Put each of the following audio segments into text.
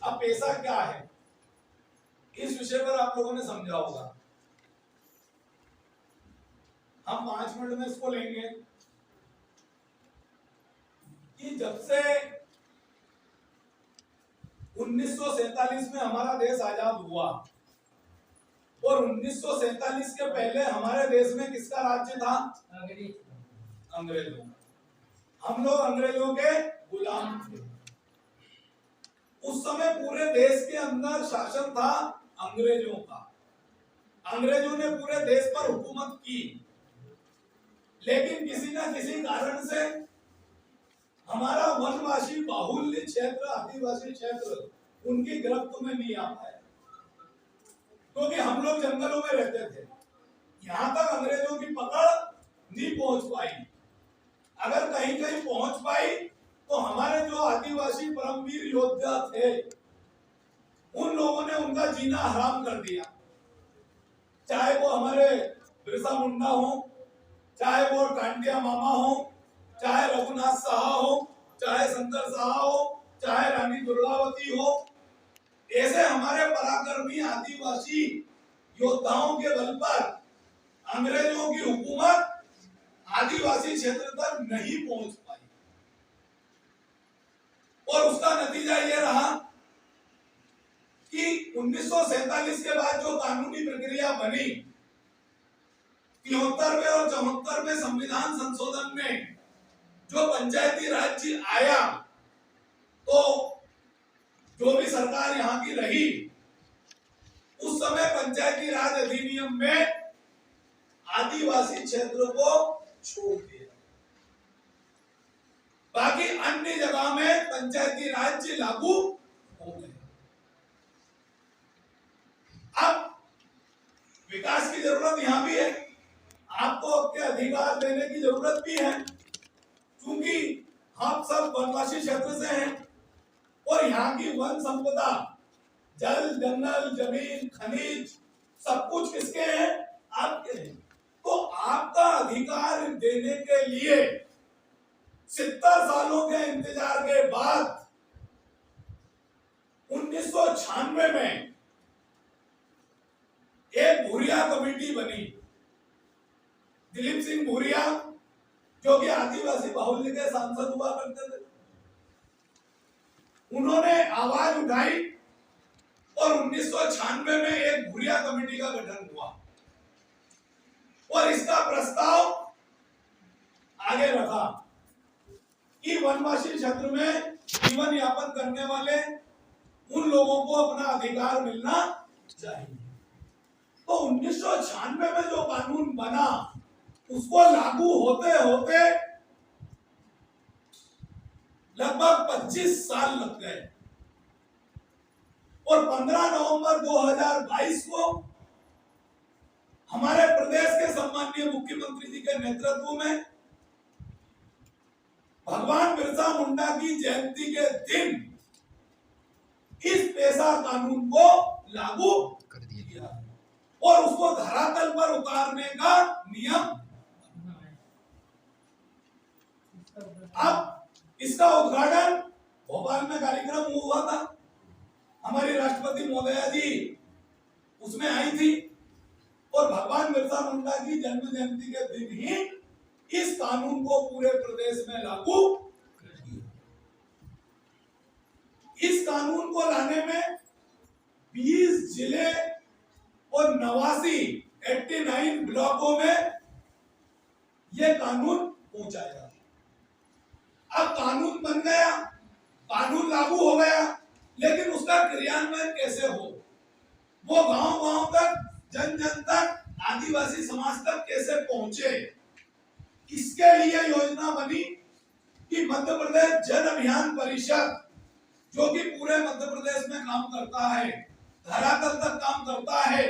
अब पैसा क्या है, इस विषय पर आप लोगों ने समझा होगा। हम 5 मिनट में इसको लेंगे कि जब से 1947 में हमारा देश आजाद हुआ और 1947 के पहले हमारे देश में किसका राज्य था? अंग्रेजों का। हम लोग अंग्रेजों के गुलाम थे। उस समय पूरे देश के अंदर शासन था अंग्रेजों का। अंग्रेजों ने पूरे देश पर हुकूमत की, लेकिन किसी न किसी कारण से हमारा वनवासी बाहुल्य क्षेत्र, आदिवासी क्षेत्र उनकी गिरफ्त में नहीं आ पाया, क्योंकि हम लोग जंगलों में रहते थे। यहां तक अंग्रेजों की पकड़ नहीं पहुंच पाई। अगर कहीं कहीं पहुंच पाई तो हमारे जो आदिवासी परमवीर योद्धा थे उन लोगों ने उनका जीना हराम कर दिया। चाहे वो हमारे बिरसा मुंडा हो, चाहे वो टांटिया मामा हो, चाहे रघुनाथ साहा हो, चाहे शंकर साहा हो, चाहे रानी दुर्गावती हो, ऐसे हमारे पराक्रमी आदिवासी योद्धाओं के बल पर अंग्रेजों की हुकूमत आदिवासी क्षेत्र तक नहीं पहुंच पाई। और उसका नतीजा ये रहा कि 1947 के बाद जो कानूनी प्रक्रिया बनी, 73वें और 74वें संविधान संशोधन में जो पंचायती राज आया, तो जो भी सरकार यहाँ की रही उस समय पंचायती राज अधिनियम में आदिवासी क्षेत्र को छोड़ दिया। बाकी अन्य जगह में पंचायती राज लागू हो गए। अब विकास की जरूरत यहां भी है, आपको अपने अधिकार देने की जरूरत भी है, क्योंकि हम सब वनवासी क्षेत्र से हैं और यहाँ की वन संपदा, जल, जंगल, जमीन, खनिज सब कुछ किसके हैं? आपके हैं। तो आपका अधिकार देने के लिए 70 सालों के इंतजार के बाद 1996 में एक भूरिया कमेटी बनी। दिलीप सिंह भूरिया जो कि आदिवासी बाहुल्य के सांसद हुआ करते थे, उन्होंने आवाज उठाई और 1996 में एक भूरिया कमेटी का गठन हुआ और इसका प्रस्ताव आगे रखा कि वनवासी क्षेत्र में जीवन यापन करने वाले उन लोगों को अपना अधिकार मिलना चाहिए। तो 1996 में जो कानून बना उसको लागू होते होते लगभग 25 साल लग गए और 15 नवंबर 2022 को हमारे प्रदेश के सम्माननीय मुख्यमंत्री जी के नेतृत्व में भगवान बिरसा मुंडा की जयंती के दिन इस पेशा कानून को लागू कर दिया और उसको धरातल पर उतारने का नियम। अब इसका उद्घाटन भोपाल में कार्यक्रम हुआ था, हमारी राष्ट्रपति महोदया जी उसमें आई थी और भगवान बिरसा मुंडा की जन्म जयंती के दिन ही इस कानून को पूरे प्रदेश में लागू कर दिया। इस कानून को लाने में 20 जिले और 89 ब्लॉकों में यह कानून पहुंचाया। अब कानून बन गया, कानून लागू हो गया, लेकिन उसका क्रियान्वयन कैसे हो, वो गांव-गांव तक, जन जन तक, आदिवासी समाज तक कैसे पहुंचे, इसके लिए योजना बनी कि मध्य प्रदेश जन अभियान परिषद, जो कि पूरे मध्य प्रदेश में काम करता है, धरातल तक काम करता है,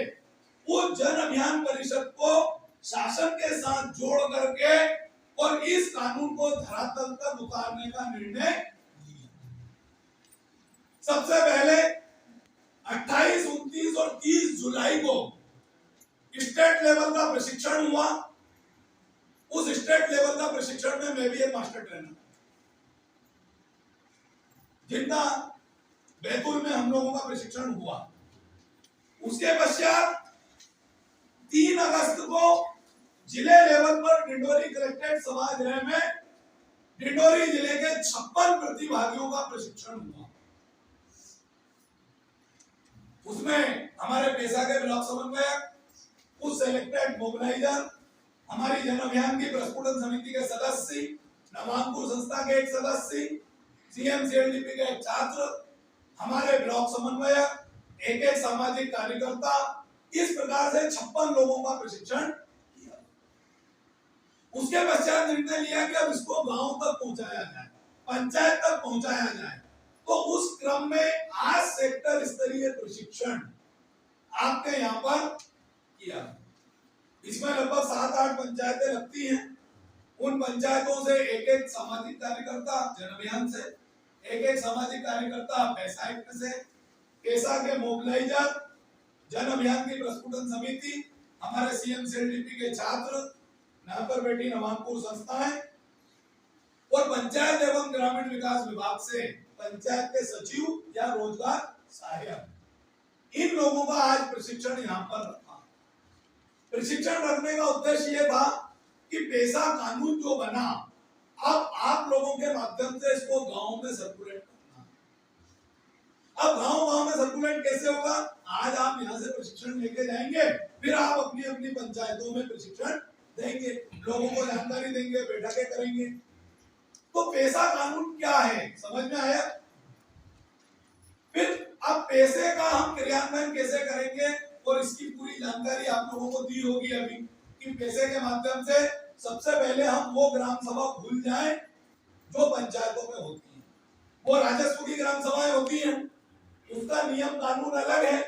उस जन अभियान परिषद को शासन के साथ जोड़ करके और इस कानून को धरातल तक उतारने का निर्णय लिया। सबसे पहले 28, 29 और 30 जुलाई को स्टेट लेवल का प्रशिक्षण हुआ। उस स्टेट लेवल का प्रशिक्षण में मैं भी एक मास्टर ट्रेनर, जिनका बैतूल में हम लोगों का प्रशिक्षण हुआ। उसके पश्चात 3 अगस्त को जिले लेवल पर डिंडोरी कलेक्ट्रेट सभागृह में डिंडोरी जिले के 56 प्रतिभागियों का प्रशिक्षण हुआ। उसमें हमारे पेशा के ब्लॉक समन्वयक, कुछ सेलेक्टेड मोबिलाइजर, हमारी जन अभियान की प्रस्फुटन समिति के सदस्य, नवांकुर संस्था के एक सदस्य, CMCLDP के एक छात्र, हमारे ब्लॉक समन्वयक, एक सामाजिक कार्यकर्ता, इस प्रकार से 56 लोगों का प्रशिक्षण किया। उसके पश्चात निर्णय लिया कि अब इसको गांव तक पहुंचाया जाए, पंचायत तक पहुंचाया जाए। तो उस क्रम में आज सेक्टर स्तरीय प्रशिक्षण आपके यहाँ पर किया। इसमें लगभग 7-8 पंचायतें लगती हैं। उन पंचायतों से एक सामाजिक कार्यकर्ता जन अभियान से, एक सामाजिक कार्यकर्ता पैसाइट से, पेशा के मोबिलाइजर, जन अभियान की प्रस्फुटन समिति, हमारे CMCLDP के छात्र, यहाँ पर बैठी नवांकुर संस्थाएं और पंचायत एवं ग्रामीण विकास विभाग से पंचायत के सचिव या रोजगार सहायक, इन लोगों का आज प्रशिक्षण यहाँ पर रखा। प्रशिक्षण रखने का उद्देश्य ये था कि पेशा कानून जो बना, अब आप लोगों के माध्यम से इसको गांव में सर्कुलेट करना। अब गांव में सर्कुलेट कैसे होगा? आज आप यहाँ से प्रशिक्षण लेके जाएंगे, फिर आप अपनी अपनी पंचायतों में प्रशिक्षण देंगे, लोगों को जानकारी देंगे, बैठकें करेंगे। तो पेशा कानून क्या है समझ में आया? फिर अब पैसे का हम क्रियान्वयन कैसे करेंगे और इसकी पूरी जानकारी आप लोगों को दी होगी अभी कि पैसे के माध्यम से सबसे पहले हम वो ग्राम सभा भूल जाएं जो पंचायतों में होती है। वो राजस्व की ग्राम सभाएं होती हैं, उसका नियम कानून अलग है,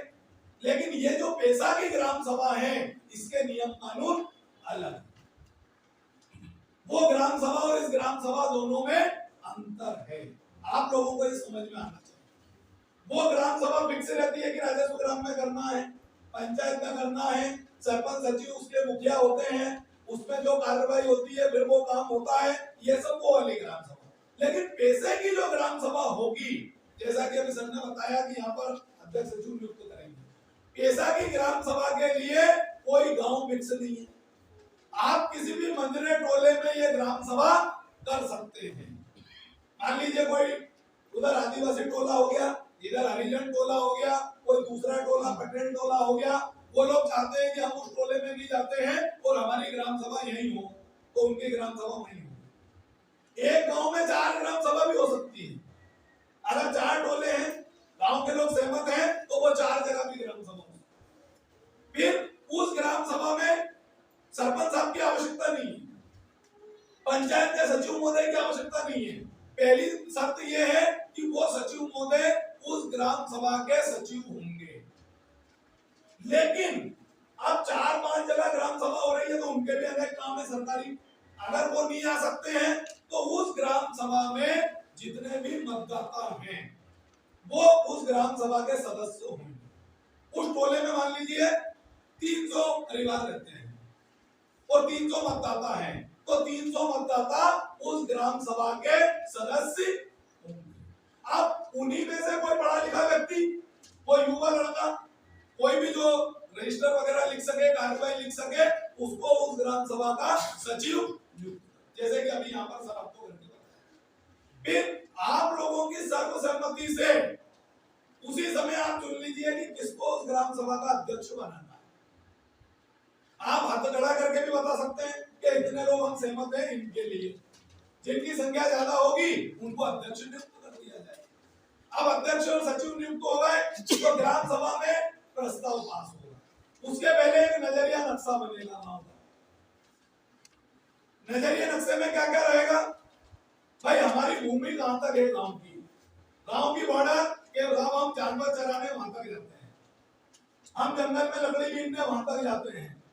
लेकिन ये जो पैसा की ग्राम सभा है इसके नियम कानून अलग है। वो ग्राम सभा और इस ग्राम सभा दोनों में अंतर है, आप लोगों को ये समझ में आना चाहिए। वो ग्राम सभा फिक्स रहती है कि राजस्व ग्राम में करना है, पंचायत में करना है, सरपंच सचिव उसके मुखिया होते हैं, उसमें जो कार्रवाई होती है फिर वो काम होता है, ये सब वो वाली ग्राम सभा। लेकिन पैसे की जो ग्राम सभा होगी, जैसा कि अभी सर ने बताया कि यहाँ पर अध्यक्ष सचिव नियुक्त करेंगे, पैसा की ग्राम सभा के लिए कोई गांव फिक्स नहीं है। आप किसी भी मंजरे टोले में ये ग्राम सभा कर सकते हैं। मान लीजिए कोई उधर आदिवासी टोला हो गया, इधर हरिजन टोला हो गया, कोई दूसरा टोला पटेल टोला हो गया, वो लोग चाहते हैं कि हम उस टोले में भी जाते हैं और हमारी ग्राम सभा यहीं हो, तो उनकी ग्राम सभा वहीं हो। एक गांव में 4 ग्राम सभा भी हो सकती है। अगर 4 टोले हैं, गांव के लोग सहमत हैं, तो वो 4 जगह भी ग्राम सभा हो। फिर उस ग्राम सभा में सरपंच साहब की आवश्यकता नहीं है, पंचायत के सचिव महोदय की आवश्यकता नहीं है। पहली शर्त यह है कि वो सचिव महोदय उस ग्राम सभा के सचिव होंगे। लेकिन अब 4-5 जगह ग्राम सभा हो रही है तो उनके भी अनेक काम है सरकारी, अगर वो नहीं आ सकते हैं तो उस ग्राम सभा में जितने भी मतदाता हैं वो उस ग्राम सभा के सदस्य होंगे। उस टोले में मान लीजिए 300 परिवार रहते हैं और 300 मतदाता हैं, तो 300 मतदाता उस ग्राम सभा के सदस्य होंगे। अब उन्हीं में से कोई पढ़ा लिखा व्यक्ति, कोई युवा लड़का, कोई भी जो रजिस्टर वगैरह लिख सके, कार्यवाही लिख सके, उसको उस ग्राम सभा का सचिव नियुक्त, जैसे कि अभी यहाँ पर सर आपको करके बताया। फिर आप लोगों की सर्वसम्मति से उसी समय आप चुन लीजिए कि किसको उस ग्राम सभा का अध्यक्ष बनाना है। आप हाथ खड़ा करके भी बता सकते हैं कि इतने लोग हम सहमत हैं इनके लिए, जिनकी संख्या ज्यादा होगी उनको अध्यक्ष नियुक्त कर दिया जाए। अब अध्यक्ष और सचिव नियुक्त हो गए तो ग्राम सभा में प्रस्ताव पास होगा। उसके पहले एक नजरिया नक्शा बनेगा वहां पर। नजरिया नक्शे में क्या क्या रहेगा? भाई हमारी भूमि कहां तक है गांव की बॉर्डर के साहब हम जानवर चराने वहां तक जाते हैं, हम जंगल में लकड़ी बीनने वहां तक जाते हैं,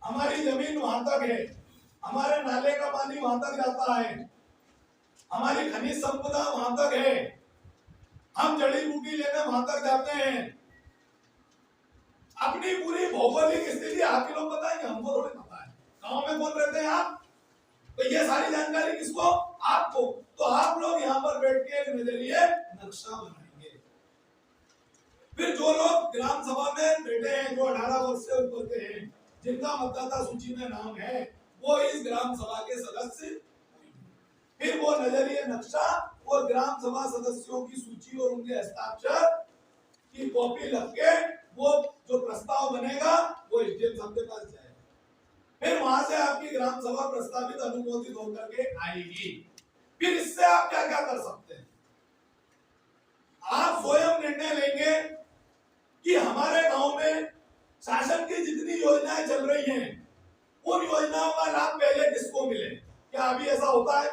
हमारी जमीन वहां तक है, हमारे नाले का पानी वहां तक जाता है, हमारी खनिज संपदा वहां तक है, हम जड़ी बूटी लेने वहां तक जाते हैं। अपनी पूरी भौगोलिक स्थिति आप लोग बताएंगे, हमको थोड़ी पता है। गांव में कौन रहते हैं आप, तो ये सारी जानकारी किसको? आपको। तो आप लोग यहाँ पर बैठ के एक नजरिए नक्शा बनाएंगे। ग्राम सभा में बैठे हैं जो 18 वर्ष से ऊपर के हैं, जिनका मतदाता सूची में नाम है, वो इस ग्राम सभा के सदस्य। फिर वो नजरिए नक्शा और ग्राम सभा सदस्यों की सूची और उनके हस्ताक्षर की कॉपी लग के वो जो प्रस्ताव बनेगा वो एसडीएम साहब के पास जाएगा। फिर वहां से आपकी ग्राम सभा प्रस्तावित अनुमोदित होकर के आएगी। फिर इससे आप क्या क्या कर सकते हैं? आप स्वयं निर्णय लेंगे कि हमारे गांव में शासन की जितनी योजनाएं चल रही हैं उन योजनाओं का लाभ पहले किसको मिले। क्या अभी ऐसा होता है?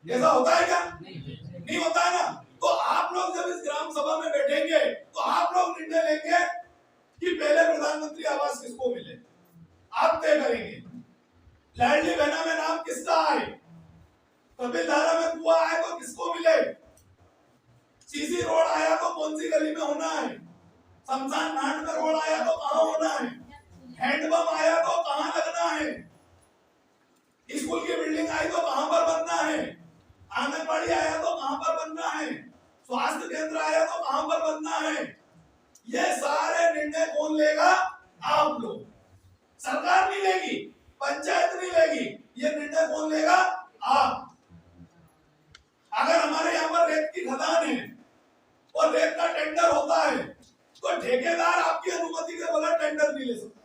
ऐसा होता है क्या? नहीं होता है ना। तो आप लोग जब इस ग्राम सभा में बैठेंगे तो आप लोग निर्णय लेंगे कि पहले प्रधानमंत्री आवास किसको मिले, आप तय करेंगे। लाडली बहना में नाम किसका आए, कपिल धारा में कुआं आए तो किसको मिले, सीसी रोड आया तो कौन सी गली में होना है, शमशान घाट में रोड आया तो कहां होना है, हैंडपंप आया तो कहां लगना है, स्कूल की बिल्डिंग आई तो कहां पर बनना है, आंगनबाड़ी आया तो कहां पर बनना है, स्वास्थ्य केंद्र आया तो कहां पर बनना है। ये सारे निर्णय कौन लेगा? आप लोग। सरकार नहीं लेगी, पंचायत नहीं लेगी, ये निर्णय कौन लेगा? आप। अगर हमारे यहाँ पर रेत की खदान है और रेत का टेंडर होता है तो ठेकेदार आपकी अनुमति के बगैर टेंडर नहीं ले सकता।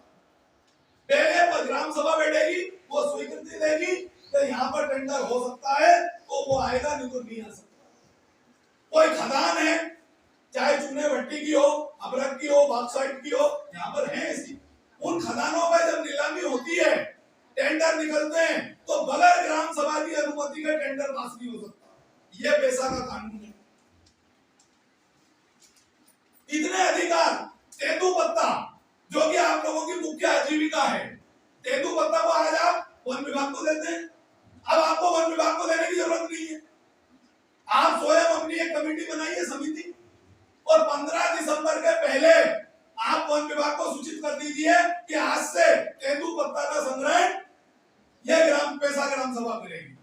पहले ग्राम सभा बैठेगी, वो स्वीकृति देगी तो यहाँ पर टेंडर हो सकता है तो वो आएगा, नहीं तो नहीं आ सकता। कोई खदान है, चाहे चूने भट्टी की हो, अबरक की हो, बॉक्साइट की हो, यहाँ पर है ऐसी, उन खदानों पर जब नीलामी होती है, टेंडर निकलते हैं तो बगैर ग्राम सभा की अनुमति के टेंडर पास नहीं हो सकता। ये पैसा का कानून है। इतने अधिकार तेंदुपत्ता जो कि आप लोगों की मुख्य आजीविका है, तेंदुपत्ता को आज आप वन विभाग को देते हैं। अब आपको वन विभाग को देने की जरूरत नहीं है, आप स्वयं अपनी एक कमेटी बनाइए, समिति, और 15 दिसंबर के पहले आप वन विभाग को सूचित कर दीजिए कि आज से तेंदुपत्ता का संग्रह यह पैसा ग्राम सभा करेगी।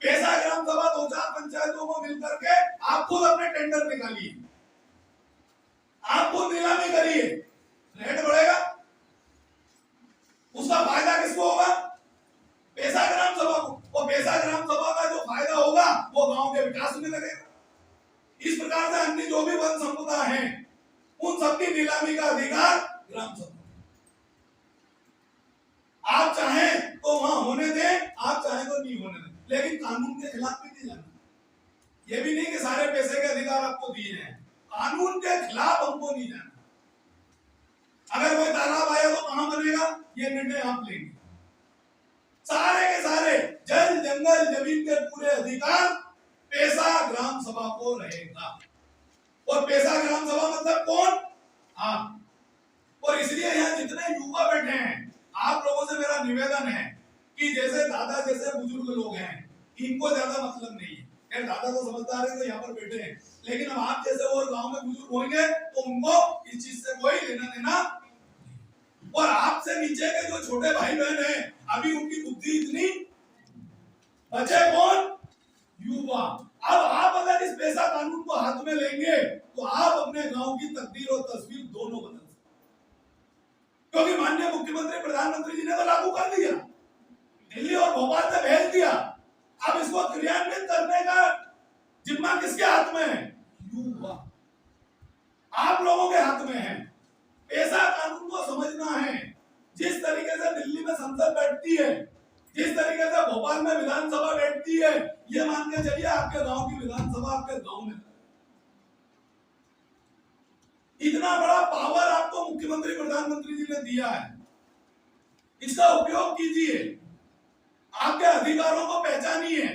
पैसा ग्राम सभा 2-4 पंचायतों को मिलकर के आप खुद अपने टेंडर निकालिए, आप खुद नीलामी करिए, रेट बढ़ेगा, उसका फायदा किसको होगा? पैसा ग्राम सभा को। और पैसा ग्राम सभा का जो फायदा होगा वो गांव के विकास में लगेगा। इस प्रकार से अन्य जो भी वन संपदा है उन सबकी नीलामी का अधिकार ग्राम सभा। आप चाहें तो वहां होने दें, आप चाहें तो नहीं होने दें, लेकिन कानून के खिलाफ भी नहीं जाना। ये भी नहीं कि सारे पैसे के अधिकार आपको दिए हैं, कानून के खिलाफ हमको नहीं जाना। अगर कोई तालाब आया तो कहां बनेगा, ये निर्णय आप लेंगे। सारे के सारे जल जंगल जमीन के पूरे अधिकार पैसा ग्राम सभा को रहेगा। और पैसा ग्राम सभा मतलब कौन? आप। और इसलिए यहाँ जितने युवा बैठे हैं, आप लोगों से मेरा निवेदन है कि जैसे दादा जैसे बुजुर्ग लोग हैं, इनको ज्यादा मतलब नहीं है, यार दादा तो समझदार है तो यहाँ पर बैठे हैं, लेकिन अब आप जैसे और गांव में बुजुर्ग होंगे तो उनको इस चीज से कोई लेना देना। और आपसे नीचे के जो छोटे भाई बहन हैं, अभी उनकी बुद्धि इतनी, बचे कौन? युवा। अब आप अगर इस पैसा कानून को हाथ में लेंगे तो आप अपने गांव की तकदीर और तस्वीर दोनों बदल सकते, क्योंकि माननीय मुख्यमंत्री प्रधानमंत्री जी ने तो लागू कर दिया, दिल्ली और भोपाल से भेज दिया। अब इसको क्रियान्वित करने का जिम्मा किसके हाथ में है? युवा। आप लोगों के हाथ में है। पैसा कानून को समझना है। जिस तरीके से दिल्ली में संसद बैठती है, जिस तरीके से भोपाल में विधानसभा बैठती है, ये मान के चलिए आपके गांव की विधानसभा आपके गांव में। इतना बड़ा पावर आपको मुख्यमंत्री प्रधानमंत्री जी ने दिया है, इसका उपयोग कीजिए। आपके अधिकारों को पहचानिए।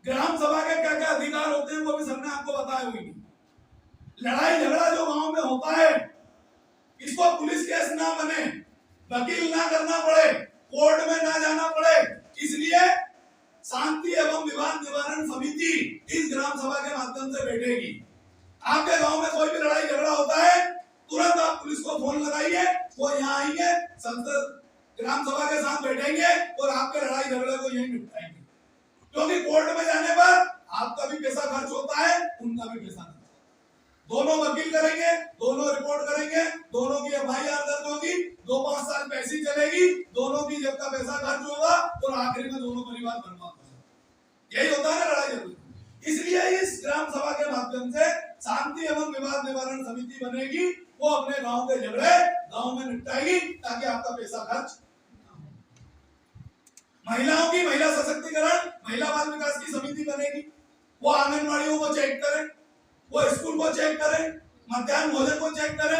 ग्राम सभा के क्या क्या अधिकार होते हैं वो भी सबने आपको बताए हुए। लड़ाई झगड़ा जो गांव में होता है, इसको पुलिस केस ना बने, वकील ना करना पड़े, कोर्ट में ना जाना पड़े, इसलिए शांति एवं विवाद निवारण समिति इस ग्राम सभा के माध्यम से बैठेगी। आपके गांव में कोई भी लड़ाई झगड़ा होता है, तुरंत आप पुलिस को फोन लगाइए, वो यहाँ आएंगे, संसद ग्राम सभा के साथ बैठेंगे और आपके लड़ाई झगड़े को यहीं निपटाएंगे। क्योंकि कोर्ट में जाने पर आपका भी पैसा खर्च होता है, उनका भी पैसा खर्च होता है। दोनों वकील करेंगे, दोनों रिपोर्ट करेंगे, दोनों की एफआईआर दर्ज होगी, 2-5 साल पैसी चलेगी, दोनों की जेब का पैसा खर्च होगा और आखिर में दोनों परिवार बर्बाद हो जाएंगे। यही होता है ना लड़ाई झगड़े। इसलिए इस ग्राम सभा के माध्यम से शांति एवं विवाद निवारण समिति बनेगी, वो अपने गांव के झगड़े गांव में निपटाएगी ताकि आपका पैसा खर्च। महिलाओं की महिला सशक्तिकरण, महिला बाल विकास की समिति बनेगी, वो आंगनबाड़ियों को चेक करे, वो स्कूल को चेक करे, मध्याह्न भोजन को चेक करे,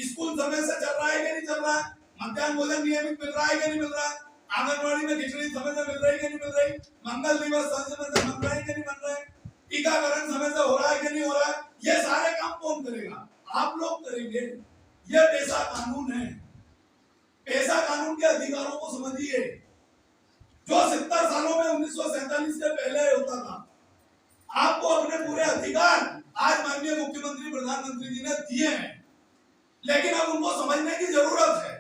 स्कूल समय से चल रहा है कि नहीं चल रहा है, मध्याह्न भोजन नियमित मिल रहा है कि नहीं मिल रहा है, आंगनबाड़ी में खिचड़ी समय से मिल रही है कि नहीं मिल रही, मंगल दिवस समय से बन रहा है कि नहीं बन रहा है, टीकाकरण समय से हो रहा है कि नहीं हो रहा है। ये सारे काम कौन करेगा? आप लोग करेंगे। ये पेशा कानून है। पेशा कानून के अधिकारों को समझिए, जो 70 सालों में 1947 के पहले होता था। आपको अपने पूरे अधिकार आज माननीय मुख्यमंत्री प्रधानमंत्री जी ने दिए हैं, लेकिन अब उनको समझने की जरूरत है,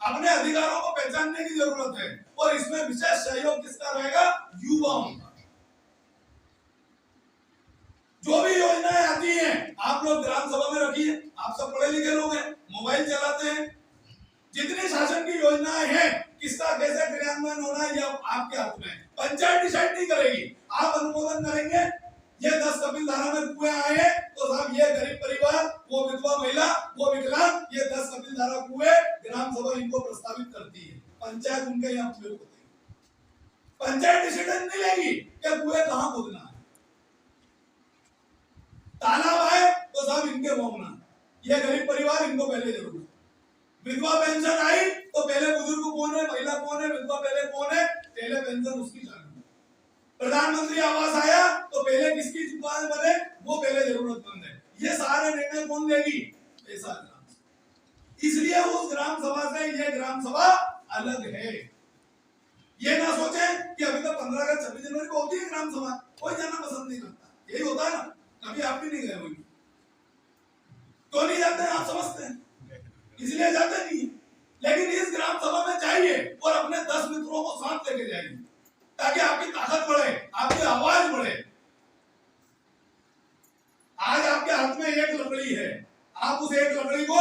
अपने अधिकारों को पहचानने की जरूरत है, और इसमें विशेष सहयोग किसका रहेगा? युवाओं का। जो भी योजनाएं आती हैं आप लोग ग्राम सभा में रखिए। आप सब पढ़े लिखे लोग हैं, मोबाइल चलाते हैं, जितनी शासन की योजनाएं हैं किसका कैसे क्रियान्वयन होना है ये आपके हाथ में। पंचायत डिसाइड नहीं करेगी, आप अनुमोदन करेंगे। ये 10 कपिल धारा में कुएं आए हैं तो साहब ये गरीब परिवार, वो विधवा महिला, वो विकलांग, ये 10 कपिल धारा कुएं ग्राम सभा इनको प्रस्तावित करती है। पंचायत उनके यहाँ उपयोग होती है। पंचायत डिसीजन नहीं लेगी कि कुएं कहाँ खोदना है। तालाब आए तो साहब इनके भोगना, ये गरीब परिवार इनको पहले जरूरत। विधवा पेंशन आई तो पहले बुजुर्ग कौन है, महिला कौन है, विधवा पहले कौन है, पहले पेंशन उसकी चाहिए। प्रधानमंत्री आवास आया तो पहले किसकी दुकान बने, वो पहले जरूरतमंद है। ये सारे निर्णय कौन लेगी? पैसा ग्राम। इसलिए उस ग्राम सभा से ये ग्राम सभा अलग है। ये ना सोचे कि अभी तो 15 अगस्त 26 जनवरी को होती है ग्राम सभा, कोई जाना पसंद नहीं करता। यही होता है ना, कभी आप भी नहीं गए होंगे तो नहीं जाते हैं, आप समझते हैं, इसलिए जाते नहीं। लेकिन इस ग्राम सभा में जाइए और अपने 10 मित्रों को साथ लेके जाइए ताकि आपकी ताकत बढ़े, आपकी आवाज बढ़े। आज आपके हाथ में एक लकड़ी है, आप उस एक लकड़ी को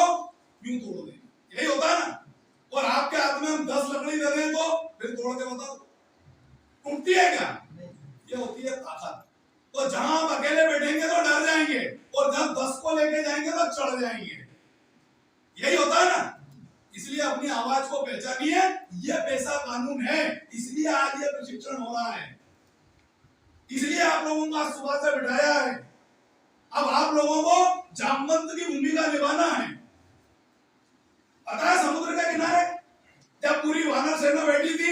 यूं तोड़ दें, यही होता है ना। और आपके हाथ में हम 10 लकड़ी दे दें तो फिर तोड़ के बताओ टूटती है क्या? ये होती है ताकत। तो जहां आप अकेले बैठेंगे तो डर जाएंगे, और जब 10 को लेके जाएंगे तो चढ़ जाएंगे। यही होता है ना। इसलिए अपनी आवाज को पहचानिए, ये पेशा कानून है। इसलिए आज ये प्रशिक्षण हो रहा है, इसलिए आप लोगों को आज सुबह से बिठाया है। अब आप लोगों को जामवंत की भूमिका निभाना है। पता है समुद्र के किनारे जब पूरी वानर सेना बैठी थी,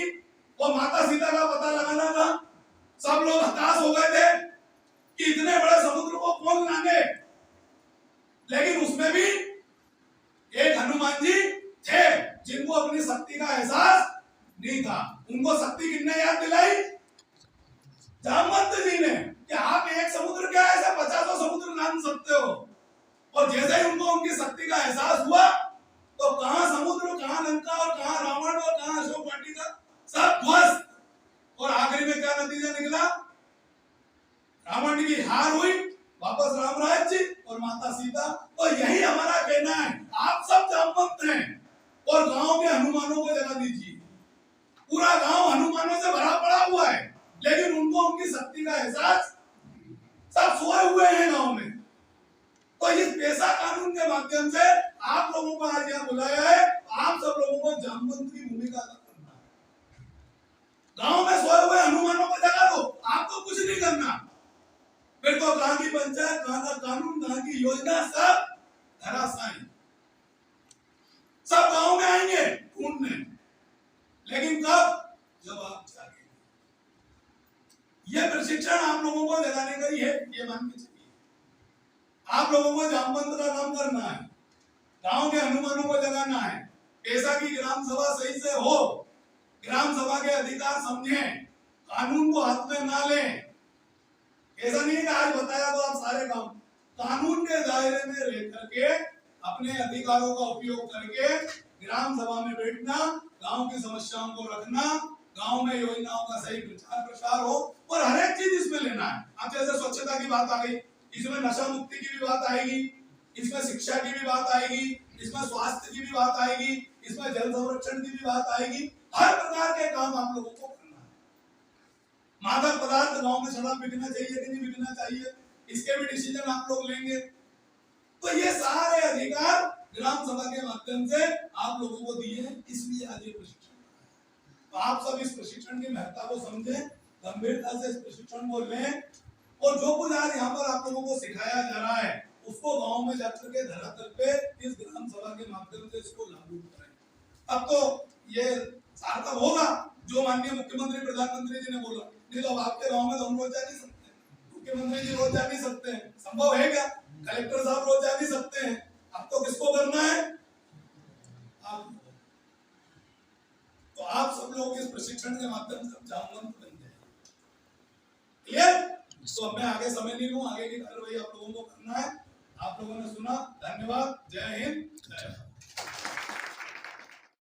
वो माता सीता का पता लगाना था, सब लोग हताश हो गए थे कि इतने बड़े समुद्र को कौन लांगे। लेकिन उसमें भी एक हनुमान जी थे जिनको अपनी शक्ति का एहसास नहीं था। उनको शक्ति किसने याद दिलाई? जामवंत जी ने, कि आप एक समुद्र क्या ऐसे 50 समुद्र लांग सकते हो। और जैसे ही उनको उनकी शक्ति का एहसास हुआ तो कहां समुद्र, कहां लंका, और कहां रावण, और कहां अशोक वाटिका, सब ध्वस्त। और आखिरी में क्या नतीजा निकला? रावण की हार हुई, वापस राम राज्य और माता सीता। तो यही हमारा कहना है, आप सब जामवंत हैं और गांव के हनुमानों को जला दीजिए। पूरा गांव हनुमानों से भरा पड़ा हुआ है, लेकिन उनको उनकी शक्ति का एहसास, सब सोए हुए हैं गांव में। तो इस पेशा कानून के माध्यम से आप लोगों को आज यहाँ बुलाया है। आप सब लोगों को जामवंत की भूमिका अदा करना है। गांव में सोए हुए हनुमानों को जगा दो, आपको कुछ नहीं करना। फिर तो कहां की पंचायत, कहां का कानून, कहां की योजना, सब धराशायी। सब गांव में आएंगे ढूंढने, लेकिन कब? जब आप जागे। यह प्रशिक्षण आप लोगों को दिलाने का ही है, ये मान के चलिए। आप लोगों को जामवंत का काम करना है, गांव के हनुमानों को जगाना है। पेशा की ग्राम सभा सही से हो, ग्राम सभा के अधिकार समझें, कानून को हाथ में ना लें। ऐसा नहीं कि आज बताया तो आप सारे काम, कानून के दायरे में रह करके अपने अधिकारों का उपयोग करके ग्राम सभा में बैठना, गांव की समस्याओं को रखना, गांव में योजनाओं का सही प्रचार प्रसार हो, और हर एक चीज इसमें लेना है। अब जैसे स्वच्छता की बात आ गई, इसमें नशा मुक्ति की भी बात आएगी, इसमें शिक्षा की भी बात आएगी, इसमें स्वास्थ्य की भी बात आएगी, इसमें जल संरक्षण की भी बात आएगी। हर प्रकार के काम आप लोगों को करना है। मादक पदार्थ गांव में शराब बिकना चाहिए कि नहीं बिकना चाहिए, इसके भी डिसीजन आप लोग लेंगे। तो ये सारे अधिकार ग्राम सभा के माध्यम से आप लोगों को दिए हैं, इसलिए आज ये प्रशिक्षण। तो आप सब इस प्रशिक्षण की महत्ता को समझें, गंभीरता से इस प्रशिक्षण को लें, और जो कुछ आज यहाँ पर आप लोगों को सिखाया जा रहा है उसको गांव में जाकर के धरातल पे इस ग्राम सभा के माध्यम से इसको लागू करें। अब तो ये सार्थक होगा जो माननीय मुख्यमंत्री प्रधानमंत्री जी ने बोला। नहीं तो अब आपके गांव में तो हम रोज जा नहीं सकते, मुख्यमंत्री जी रोज जा नहीं सकते हैं, संभव है क्या? कलेक्टर साहब रोज जा नहीं सकते हैं। अब तो किसको करना है? आप। तो आप सब लोग इस प्रशिक्षण के माध्यम से जामवंत बन जाए। क्लियर? तो मैं आगे समय नहीं लूं, आगे की कार्रवाई आप लोगों को करना है। आप लोगों ने सुना, धन्यवाद, जय हिंद, जय भारत।